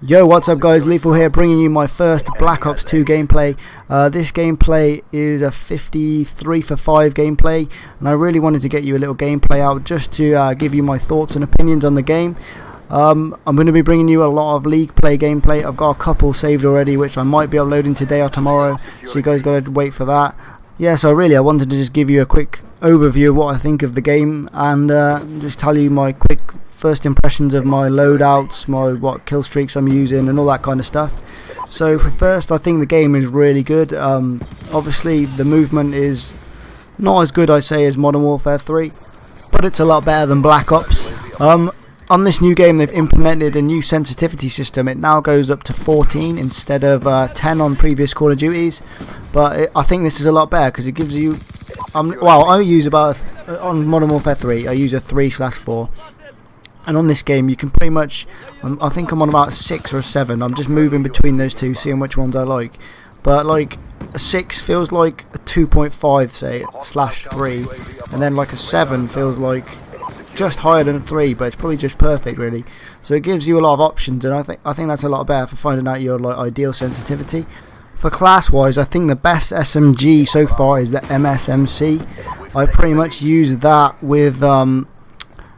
Yo, what's up guys, Lethal here, bringing you my first Black Ops 2 gameplay. This gameplay is a 53 for 5 gameplay, and I really wanted to get you a little gameplay out just to give you my thoughts and opinions on the game. I'm going to be bringing you a lot of League play gameplay. I've got a couple saved already which I might be uploading today or tomorrow, so you guys got to wait for that. Yeah, so I wanted to just give you a quick overview of what I think of the game and just tell you my quick first impressions of my loadouts, what kill streaks I'm using and all that kind of stuff. So for first, I think the game is really good. Obviously the movement is not as good, I say, as Modern Warfare 3, but it's a lot better than Black Ops. On this new game they've implemented a new sensitivity system. It now goes up to 14 instead of 10 on previous Call of Duties, but I think this is a lot better because it gives you I use about on Modern Warfare 3 I use a 3/4, and on this game you can pretty much I think I'm on about a 6 or a 7. I'm just moving between those two, seeing which ones I like, but like a 6 feels like a 2.5 say /3, and then like a 7 feels like just higher than a 3, but it's probably just perfect really. So it gives you a lot of options, and I think that's a lot better for finding out your ideal sensitivity. For class wise, I think the best SMG so far is the MSMC. I pretty much use that with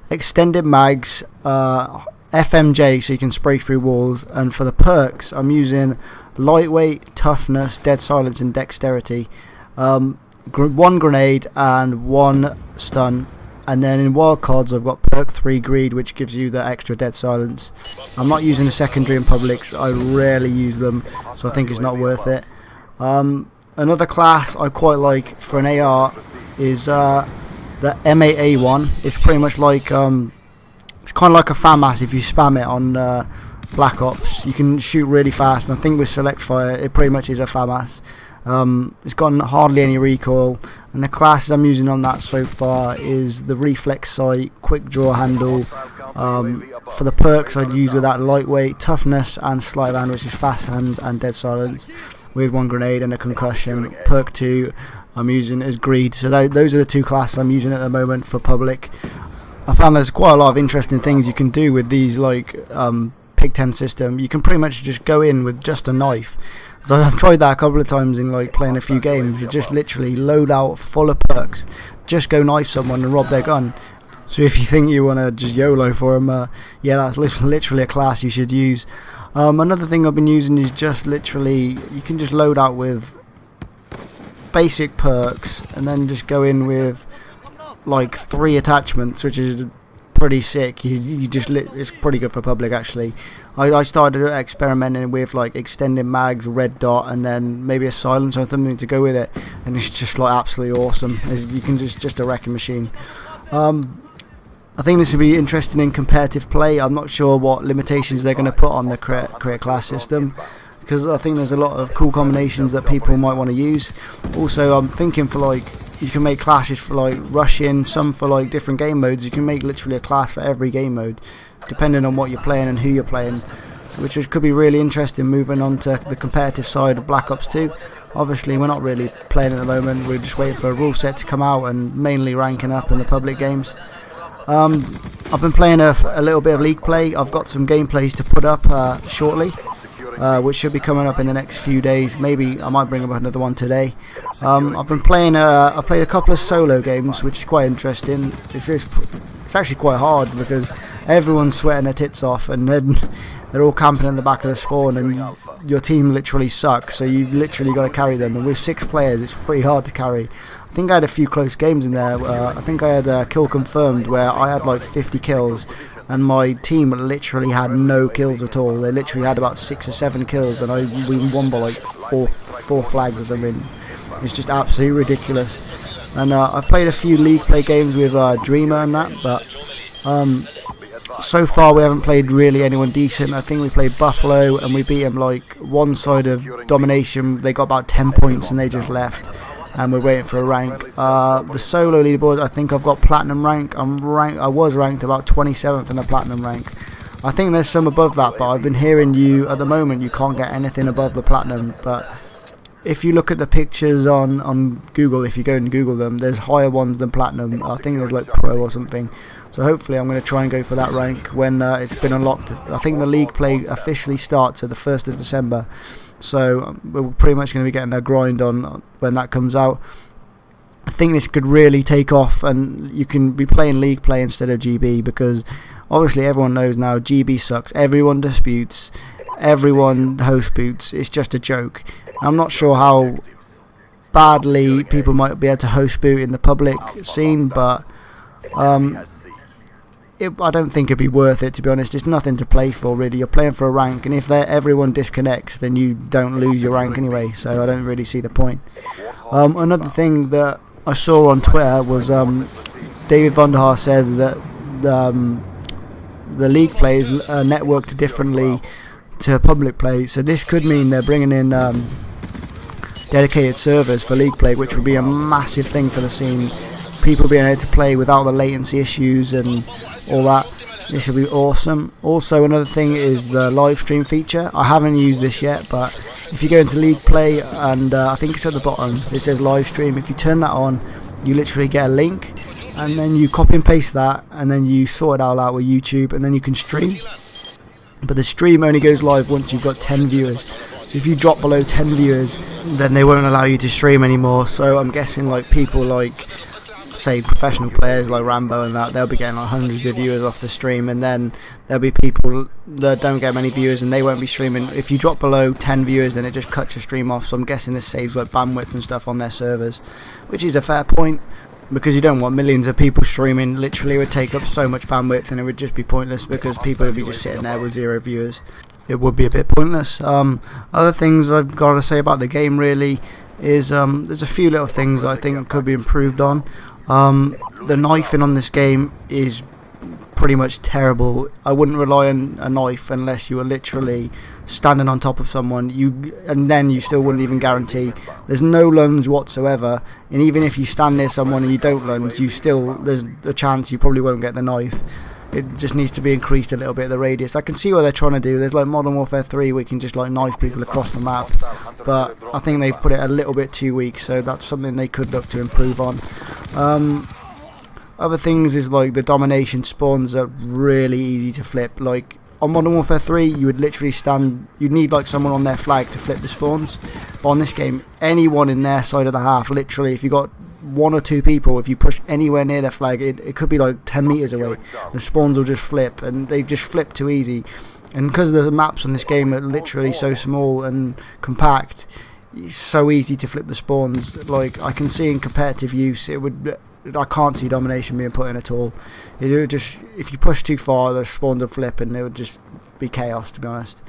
extended mags, FMJ so you can spray through walls, and for the perks I'm using lightweight, toughness, dead silence and dexterity, 1 grenade and 1 stun. And then in wildcards I've got perk 3 greed, which gives you the extra dead silence. I'm not using the secondary in publics, I rarely use them, so I think it's not worth it. Another class I quite like for an AR is the MAA1. It's pretty much like it's kind of like a FAMAS if you spam it on Black Ops. You can shoot really fast, and I think with select fire it pretty much is a FAMAS. It's got hardly any recoil, and the classes I'm using on that so far is the reflex sight, quick draw handle. For the perks I'd use with that lightweight, toughness and sleight of hand, which is fast hands and dead silence, with 1 grenade and a concussion. Perk 2 I'm using is greed. So those are the 2 classes I'm using at the moment for public. I found there's quite a lot of interesting things you can do with these Pig 10 system. You can pretty much just go in with just a knife. So I've tried that a couple of times in playing a few games. You just literally load out full of perks, just go knife someone and rob their gun. So if you think you want to just YOLO for them, yeah, that's literally a class you should use. Another thing I've been using is just literally, you can just load out with basic perks and then just go in with 3 attachments, which is pretty sick. It's pretty good for public actually. I started experimenting with extended mags, red dot, and then maybe a silencer or something to go with it, and it's just absolutely awesome. You can just a wrecking machine. I think this will be interesting in competitive play. I'm not sure what limitations they're going to put on the create class system, because I think there's a lot of cool combinations that people might want to use. Also, I'm thinking for you can make classes for rushing, some for different game modes. You can make literally a class for every game mode, depending on what you're playing and who you're playing, which could be really interesting moving on to the competitive side of Black Ops 2. Obviously we're not really playing at the moment, we're just waiting for a rule set to come out and mainly ranking up in the public games. I've been playing a little bit of League play. I've got some gameplays to put up shortly, which should be coming up in the next few days. Maybe I might bring up another one today. I've been playing I've played a couple of solo games, which is quite interesting. It's actually quite hard because everyone's sweating their tits off, and then they're all camping in the back of the spawn, and your team literally sucks, so you literally got to carry them, and with 6 players it's pretty hard to carry. I think I had a few close games in there. I think I had a kill confirmed where I had 50 kills and my team literally had no kills at all. They literally had about 6 or 7 kills, and we won by four flags or something. It's just absolutely ridiculous. And I've played a few League play games with Dreamer and that, but so far we haven't played really anyone decent. I think we played Buffalo and we beat them one side of domination. They got about 10 points and they just left, and we're waiting for a rank. The solo leaderboard, I think I've got platinum rank. I was ranked about 27th in the platinum rank. I think there's some above that, but I've been hearing at the moment you can't get anything above the platinum, but if you look at the pictures on Google, if you go and Google them, there's higher ones than platinum. I think there's like pro or something. So hopefully I'm going to try and go for that rank when it's been unlocked. I think the league play officially starts at the 1st of December. So we're pretty much going to be getting a grind on when that comes out. I think this could really take off, and you can be playing league play instead of GB, because obviously everyone knows now GB sucks. Everyone disputes, everyone host boots. It's just a joke. I'm not sure how badly people might be able to host boot in the public scene, but I don't think it'd be worth it, to be honest. It's nothing to play for, really. You're playing for a rank, and if everyone disconnects, then you don't lose your rank anyway, so I don't really see the point. Another thing that I saw on Twitter was David Vonderhaar said that the league play is networked differently to public play, so this could mean they're bringing in dedicated servers for league play, which would be a massive thing for the scene. People being able to play without the latency issues and all that. This will be awesome. Also, another thing is the live stream feature. I haven't used this yet, but if you go into league play, and I think it's at the bottom, it says live stream. If you turn that on, you literally get a link, and then you copy and paste that, and then you sort it all out with YouTube, and then you can stream. But the stream only goes live once you've got 10 viewers. So if you drop below 10 viewers, then they won't allow you to stream anymore. So I'm guessing like people like, say, professional players like Rambo and that, they'll be getting like hundreds of viewers off the stream, and then there'll be people that don't get many viewers and they won't be streaming. If you drop below 10 viewers, then it just cuts your stream off. So I'm guessing this saves like bandwidth and stuff on their servers, which is a fair point, because you don't want millions of people streaming. Literally it would take up so much bandwidth and it would just be pointless, because people would be just sitting there with 0 viewers. It would be a bit pointless. Other things I've got to say about the game really is there's a few little things I think could be improved on. The knifing on this game is pretty much terrible. I wouldn't rely on a knife unless you were literally standing on top of someone, and then you still wouldn't even guarantee. There's no lunge whatsoever, and even if you stand near someone and you don't lunge, there's a chance you probably won't get the knife. It just needs to be increased a little bit, the radius. I can see what they're trying to do. There's like Modern Warfare 3 where you can just like knife people across the map, but I think they've put it a little bit too weak, so that's something they could look to improve on. Other things is like the domination spawns are really easy to flip. Like on Modern Warfare 3 you would literally you'd need like someone on their flag to flip the spawns, but on this game anyone in their side of the half, literally if you got 1 or 2 people, if you push anywhere near their flag, it could be like 10 meters away, the spawns will just flip, and they just flip too easy. And because the maps on this game are literally so small and compact, it's so easy to flip the spawns. Like I can see in competitive use, I can't see domination being put in at all. It would just, if you push too far, the spawns will flip and it would just be chaos, to be honest.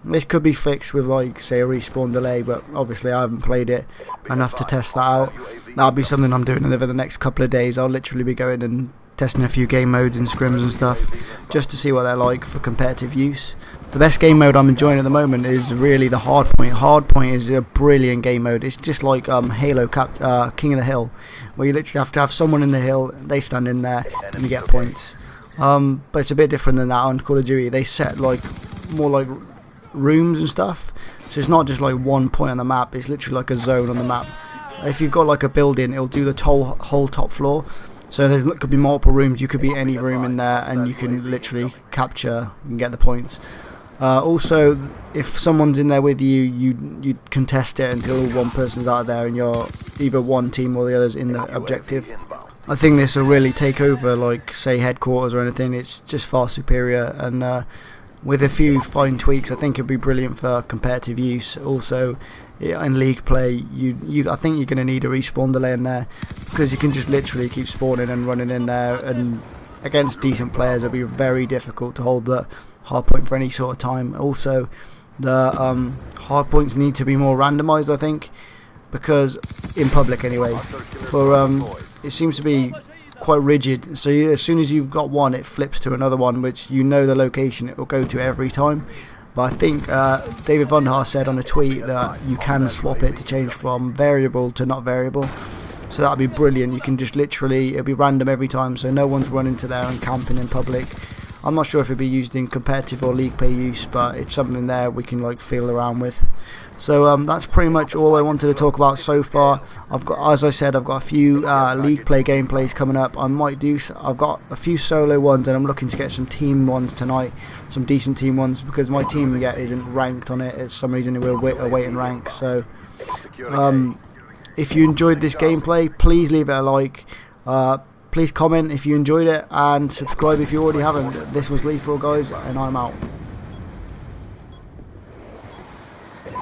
This could be fixed with like, say, a respawn delay, but obviously I haven't played it enough to test that out. That'll be something I'm doing over the next couple of days. I'll literally be going and testing a few game modes and scrims and stuff, just to see what they're like for competitive use. The best game mode I'm enjoying at the moment is really the Hardpoint. Hardpoint is a brilliant game mode. It's just like Halo King of the Hill, where you literally have to have someone in the hill, they stand in there, and you get points. But it's a bit different than that on Call of Duty. They set like more like rooms and stuff, so it's not just like one point on the map, it's literally like a zone on the map. If you've got like a building, it'll do the whole top floor, so there could be multiple rooms, you could be any room in there and you can literally capture and get the points. Also, if someone's in there with you, you contest it until one person's out of there and you're either one team or the other's in the objective. I think this will really take over, like say headquarters or anything. It's just far superior, and with a few fine tweaks, I think it'd be brilliant for competitive use. Also, in league play, I think you're going to need a respawn delay in there, because you can just literally keep spawning and running in there, and against decent players it'll be very difficult to hold the hardpoint for any sort of time. Also, the hardpoints need to be more randomised, I think, because in public anyway, it seems to be quite rigid, so as soon as you've got one, it flips to another one, which you know the location it will go to every time. But I think David Vonderhaar said on a tweet that you can swap it to change from variable to not variable, so that'd be brilliant. You can just literally, it'll be random every time, so no one's running to there and camping in public. I'm not sure if it'll be used in competitive or league play use, but it's something there we can like feel around with. So that's pretty much all I wanted to talk about so far. As I said, I've got a few league play gameplays coming up. I've got a few solo ones, and I'm looking to get some team ones tonight, some decent team ones, because my team yet isn't ranked on it. It's some reason we're awaiting rank. So if you enjoyed this gameplay, please leave it a like. Please comment if you enjoyed it, and subscribe if you already haven't. This was Lethal, guys, and I'm out.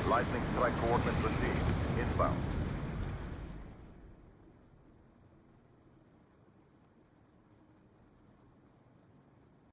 Lightning strike coordinates received. Inbound.